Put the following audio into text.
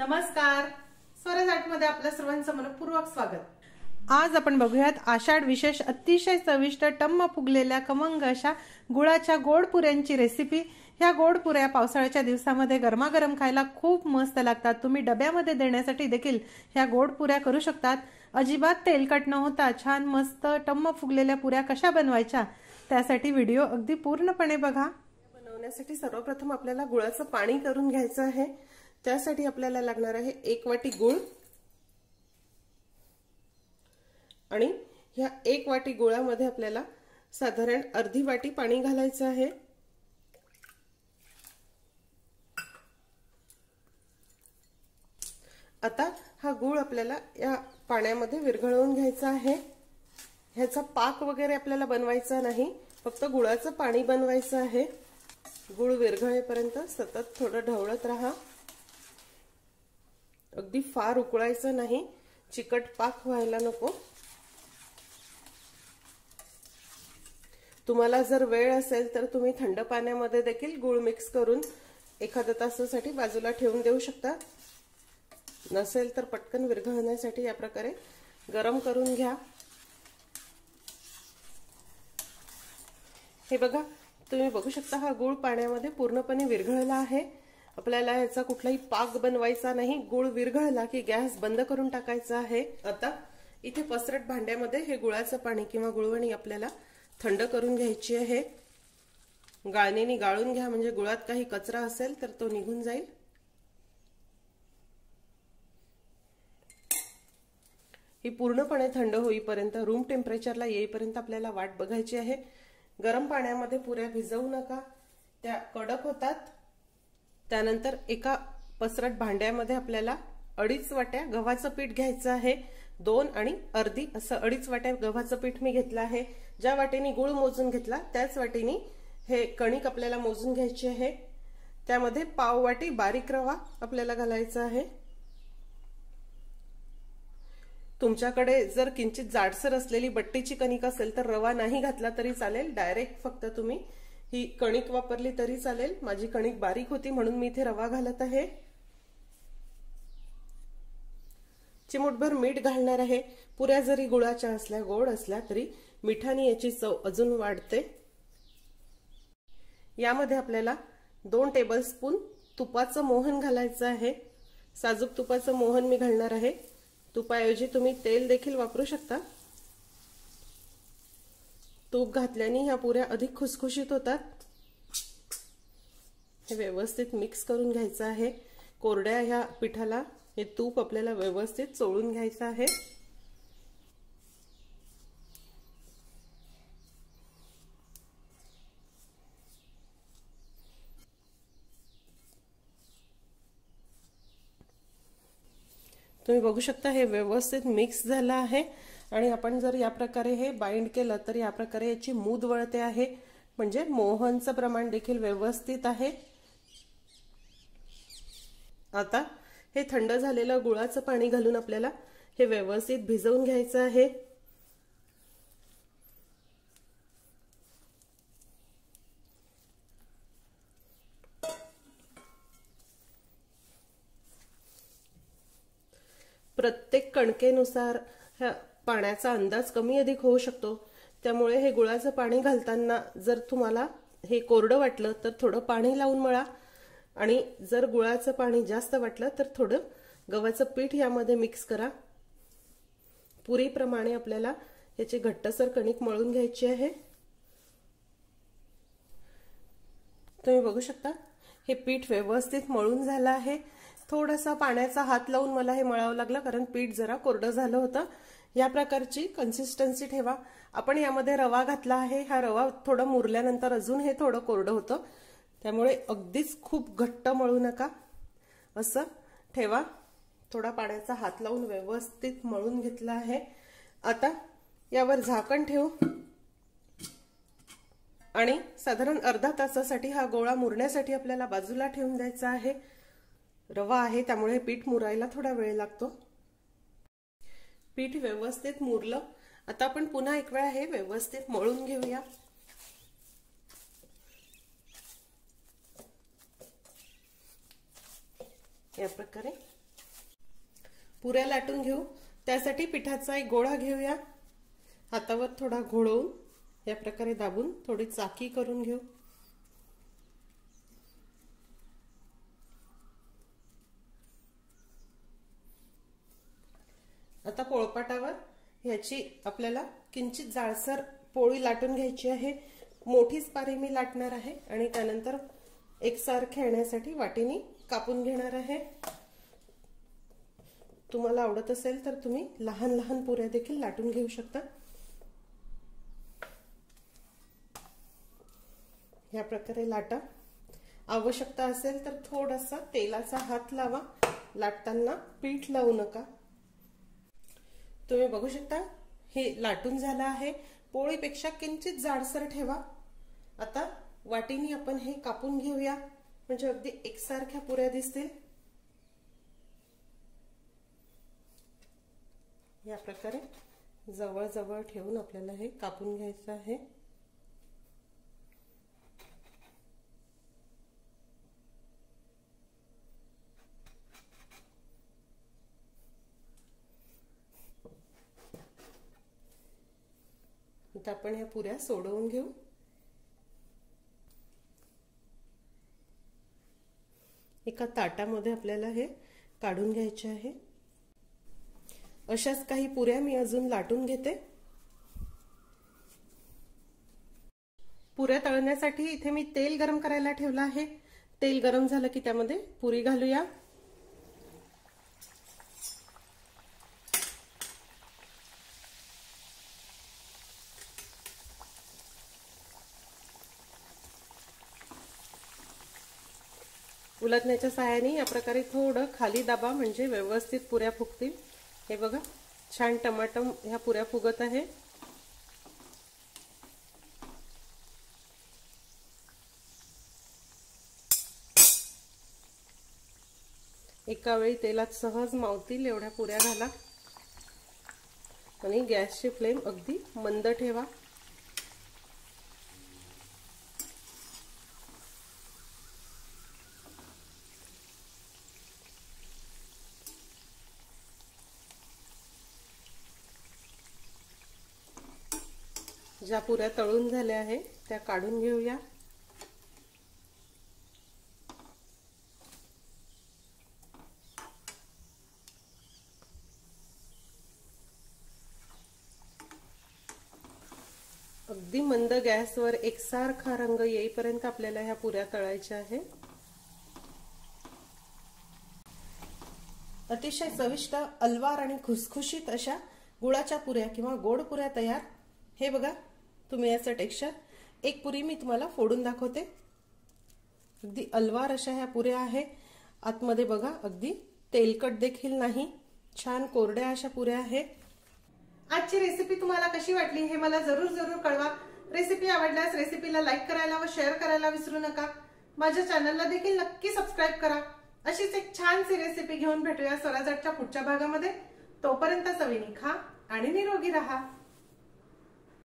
नमस्कार, स्वराज आर्टमध्ये आपल्या सर्वांचं मनपूर्वक स्वागत। आज आपण बघूयात आषाढ विशेष अतिशय चविष्ट टम्म फुगलेल्या खमंग अशा गुळाच्या गोड पुऱ्यांची रेसिपी। ह्या गोड पुऱ्या पावसाळ्याच्या दिवसामध्ये गरमागरम खायला खूप मस्त लागतात। तुम्ही डब्यामध्ये देण्यासाठी देखील ह्या गोड पुऱ्या करू शकतात। अजिबात तेलकट न होता छान मस्त टम्म फुगलेल्या पुऱ्या कशा बनवायच्या त्यासाठी व्हिडिओ अगदी पूर्णपणे बघा। बनवण्यासाठी सर्वप्रथम आपल्याला गुळाचं पाणी करून घ्यायचं आहे। त्यासाठी आपल्याला लागणार आहे 1 वाटी गूळ आणि ह्या 1 वाटी गुळामध्ये आपल्याला साधारण अर्धी वाटी पाणी घालायचं आहे। आता हा गूळ आपल्याला या पाण्यामध्ये विरघळवून घ्यायचा आहे। ह्याचा पाक वगैरे आपल्याला बनवायचा नाही, फक्त गुळाचं पाणी बनवायचं आहे। गूळ विरघळेपर्यंत सतत थोडं ढवळत राहा। अगदी फार उकळायचं नाही, चिकट पाक व्हायला नको। तुम्हाला जर वेळ असेल तर तुम्ही थंड पाण्यामध्ये देखील गूळ मिक्स करून एखाद्या तासासाठी बाजूला ठेवून देऊ शकता। नसेल तर पटकन विरघळण्यासाठी या प्रकारे गरम करून घ्या। हे बघा, तुम्ही बघू शकता हा गूळ पाण्यामध्ये पूर्णपणे विरघळला आहे। आपल्याला याचा कुठलाही पाक बनवायचा नाही। गूळ विरघळला की गॅस बंद करून टाकायचा आहे। आता इथे पसरट भांड्यामध्ये हे गुळाचं पाणी किंवा गुळवणी आपल्याला थंड करून घ्यायची आहे। गाळणीने गाळून घ्या, म्हणजे गुळात काही कचरा असेल तर तो निघून जाईल। ही पूर्णपणे थंड होईपर्यंत, रूम टेम्परेचरला येईपर्यंत आपल्याला वाट बघायची आहे। गरम पाण्यामध्ये पुऱ्या भिजवू नका, त्या कडक होतात। त्यानंतर एका पसरट भांड्यामध्ये आपल्याला 2.5 वाट्या गव्हाचं पीठ घ्यायचं आहे। 2 आणि अर्धी असं 2.5 वाट्या गव्हाचं पीठ मी घेतलं आहे। ज्या वाटीने गूळ मोजून घेतला त्याच वाटीने हे कणिक आपल्याला मोजून घ्यायची आहे। त्यामध्ये पाव वाटी बारीक रवा आपल्याला घालायचा आहे। तुमच्याकडे जर किंचित जाडसर असलेली बट्टीची कणिक असेल तर रवा नाही घातला तरी चालेल, डायरेक्ट फक्त तुम्ही ही कणिक वापरली तरी चालेल। माझी कणिक बारीक होती म्हणून मी इथे रवा घालत आहे। चिमूटभर मीठ घालणार आहे। पुऱ्या जरी गुळाच्या असल्या, गोड असल्या तरी मिठाने याची चव अजून वाढते। यामध्ये आपल्याला 2 टेबलस्पून तुपाचं मोहन घालायचं आहे। साजूक तुपाचं मोहन मी घालणार आहे। तुपाऐवजी तुम्ही तेल देखील वापरू शकता। तूप घातल्याने ह्या पुऱ्या अधिक खुसखुशीत होतात। हे व्यवस्थित मिक्स करून घ्यायचं आहे। कोरड्या ह्या पिठाला हे तूप आपल्याला व्यवस्थित चोळून घ्यायचं आहे। तुम्ही बघू शकता हे व्यवस्थित मिक्स झालं आहे आणि आपण जर या प्रकारे हे बाइंड केलं तर या प्रकारे याची मूद वळते आहे, म्हणजे मोहनचं प्रमाण देखील व्यवस्थित आहे। आता हे थंड झालेलं गुळाचं पाणी घालून आपल्याला हे व्यवस्थित भिजवून घ्यायचं आहे। प्रत्येक कणकेनुसार पाण्याचा अंदाज कमी अधिक होऊ शकतो, त्यामुळे हे गुळाचं पाणी घालताना जर तुम्हाला हे कोरडं वाटलं तर थोडं पाणी लावून मळा आणि जर गुळाचं पाणी जास्त वाटलं तर थोडं गव्हाचं पीठ यामध्ये मिक्स करा। पुरीप्रमाणे आपल्याला याची घट्टसर कणिक मळून घ्यायची आहे। तुम्ही बघू शकता हे पीठ व्यवस्थित मळून झालं आहे। थोडासा पाण्याचा हात लावून मला हे मळावं लागलं कारण पीठ जरा कोरडं झालं होतं। या प्रकारची कन्सिस्टन्सी ठेवा। आपण यामध्ये रवा घातला आहे। हा रवा थोडं मुरल्यानंतर अजून हे थोडं कोरडं होतं, त्यामुळे अगदीच खूप घट्ट मळू नका, असं ठेवा। थोडा पाण्याचा हात लावून व्यवस्थित मळून घेतला आहे। आता यावर झाकण ठेवू आणि साधारण अर्धा तासासाठी हा गोळा मुरण्यासाठी आपल्याला बाजूला ठेवून द्यायचा आहे। रवा आहे त्यामुळे पीठ मुरायला थोडा वेळ लागतो। पीठ व्यवस्थित मुरलं। आता आपण पुन्हा एक वेळा हे व्यवस्थित मळून घेऊया। या प्रकारे पुऱ्या लाटून घेऊ। त्यासाठी पिठाचा एक गोळा घेऊया, हातावर थोडा घोळवून या प्रकारे दाबून थोडी चाकी करून घेऊ। आता पोळपाटावर ह्याची आपल्याला किंचित जाडसर पोळी लाटून घ्यायची आहे। मोठीच पारी मी लाटणार आहे आणि त्यानंतर एकसारखे येण्यासाठी वाटीने कापून घेणार आहे। तुम्हाला आवडत असेल तर तुम्ही लहान लहान पुऱ्या देखील लाटून घेऊ शकता। या प्रकारे लाटा। आवश्यकता असेल तर थोडासा तेलाचा हात लावा, लाटताना पीठ लावू नका। तुम्ही बघू शकता हे लाटून झालं आहे। पोळीपेक्षा किंचित जाडसर ठेवा। आता वाटीने आपण हे कापून घेऊया, म्हणजे अगदी एकसारख्या पुऱ्या दिसतील। या प्रकारे जवळ जवळ ठेवून आपल्याला हे कापून घ्यायचं आहे। आता आपण ह्या पुऱ्या सोडवून घेऊ। एका ताटामध्ये आपल्याला हे काढून घ्यायचे आहे। अशाच काही पुऱ्या मी अजून लाटून घेते। पुऱ्या तळण्यासाठी इथे मी तेल गरम करायला ठेवलं आहे। तेल गरम झालं की त्यामध्ये पुरी घालूया। उलटण्याच्या सहाय्याने या प्रकारे थोडं खाली दाबा, म्हणजे व्यवस्थित पुऱ्या फुगतील। हे बघा छान टमाटम ह्या पुऱ्या फुगत आहे। एका वेळी तेलात सहज मावतील एवढ्या पुऱ्या घाला आणि गॅसची फ्लेम अगदी मंद ठेवा। ज्या पुऱ्या तळून झाल्या आहेत त्या काढून घेऊया। अगदी मंद गॅसवर एकसारखा रंग येईपर्यंत आपल्याला ह्या पुऱ्या तळायच्या आहेत। अतिशय चविष्ट, अलवार आणि खुसखुशीत अशा गुळाच्या पुऱ्या किंवा गोड पुऱ्या तयार। हे बघा तुम्ही याचं टेक्स्चर। एक पुरी मी तुम्हाला फोडून दाखवते। अगदी अलवार अशा ह्या पुऱ्या आहे। आतमध्ये बघा अगदी तेलकट देखील नाही, छान कोरड्या अशा पुऱ्या आहेत। आजची रेसिपी तुम्हाला कशी वाटली हे मला जरूर जरूर कळवा। रेसिपी आवडल्यास रेसिपीला लाईक करायला व शेअर करायला विसरू नका। माझ्या चॅनलला देखील नक्की सबस्क्राईब करा। अशीच एक छानशी रेसिपी घेऊन भेटूया स्वराजच्या पुढच्या भागामध्ये। तोपर्यंत चवीने खा आणि निरोगी राहा।